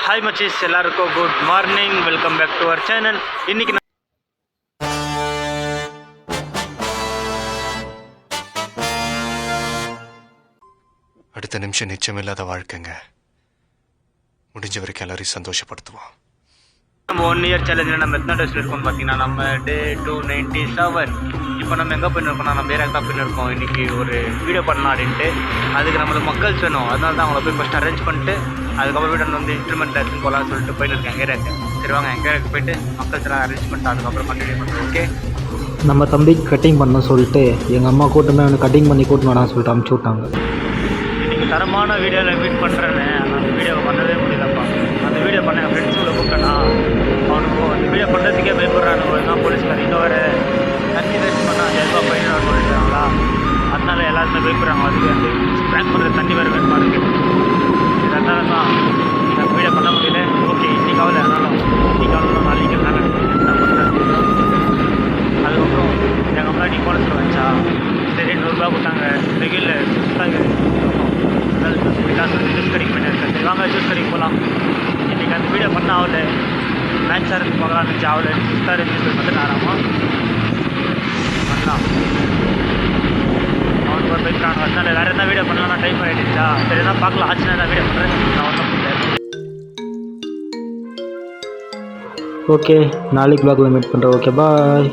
Hi மச்சீஸ், எல்லாருக்கும் good morning. Welcome back to our channel. இன்னைக்கு அடுத்த நிமிஷம் நிச்சயமில்லாத வாழ்க்கைங்க. முடிஞ்ச வரைக்கும் எல்லாரையும் சந்தோஷப்படுத்துவோம். நம்ம 1 இயர் சேலஞ்சில் நம்ம எத்தனை டேஸில் இருக்கோம் பார்த்தீங்கன்னா, நம்ம டே 297. இப்போ நம்ம எங்கே போயிருக்கோம்னா, நம்ம ஏரியாவுக்கு தான் போயிருக்கோம். இன்றைக்கி ஒரு வீடியோ பண்ணலாம் அப்படின்ட்டு. அதுக்கு நம்மளுக்கு மக்கள்ஸ் வேணும். அதனால தான் அவங்கள போய் ஃபஸ்ட் அரேஞ்ச் பண்ணிட்டு அதுக்கப்புறம் வீடு வந்து இன்ஸ்ட்ருமெண்ட் எடுத்துன்னு போகலான்னு சொல்லிட்டு போயிட்டு இருக்கேன் ஏரியாவுக்கு. சரி வாங்க, எங்கள் ஏரியாவுக்கு போயிட்டு மக்கள்ஸ் எல்லாம் அரேஞ்ச் பண்ணிட்டு அதுக்கப்புறம் கண்டினியூ பண்ணுறோம். ஓகே, நம்ம தம்பிக்கு கட்டிங் பண்ண சொல்லிட்டு எங்கள் அம்மா கூட்டமே அவனை கட்டிங் பண்ணி கூட்டின்னு வரான்னு சொல்லிட்டு அனுப்பிச்சி விட்டாங்க. இன்றைக்கி தரமான வீடியோவில் மீட் பண்ணுறேன்னு அந்த வீடியோவை பண்ணவே முடியலப்பா. அந்த வீடியோ பண்ண என் ஃப்ரெண்ட்ஸுங்களை கூப்பிட்டேன்னா அவனுக்கு அந்த வீடியோ பண்ணுறதுக்கே பயப்படுறானு தான் போலீஸ்கார். இன்னும் வேறு தண்ணி வேஸ்ட் பண்ணால் 1000 ரூபா ஃபைன் சொல்லிட்டாங்களா, அதனால எல்லாருமே பயப்படுறாங்க. அதுக்கு அந்த ப்ராங்க் பண்ணுறது தண்ணி வேறு வேணுமா இருக்குது. அதனால தான் எனக்கு வீடியோ பண்ண முடியல. ஓகே, இன்றைக்கி ஆகலை, ஆனாலும் இன்றைக்கி ஆகணும் நாளைக்கு நான் என்ன பண்ணுறேன். அதுக்கப்புறம் எங்கள் முன்னாடி போலீஸ் வச்சா சரி 100 ரூபா கொடுத்தாங்க. வெயிலில் சுத்தாங்க சொல்லி ஜூஸ் கடைக்கு பண்ணியிருக்கேன். சரி வாங்க ஜூஸ் கடைக்கு போகலாம். இன்றைக்கி அந்த வீடியோ பண்ண ஆகலை. மேட்ச் ஆகிறது பார்க்கலான்னு இருந்துச்சு, ஆகலை. சுஸ்தாக இருந்துச்சு வந்து நேரமா பண்ணலாம். அவனுக்கு ஒரு போய்க்கிறாங்க. அதனால வேறு என்ன வீடியோ பண்ணலாம், டைம் ஆகிடுச்சா. சரி என்ன பார்க்கலாம், ஆச்சுன்னா என்ன வீடியோ பண்ணுறேன். நான் ஒன்றும் பண்ணல. ஓகே, நாளைக்கு vlogல மீட் பண்ணுறேன். ஓகே, பாய்.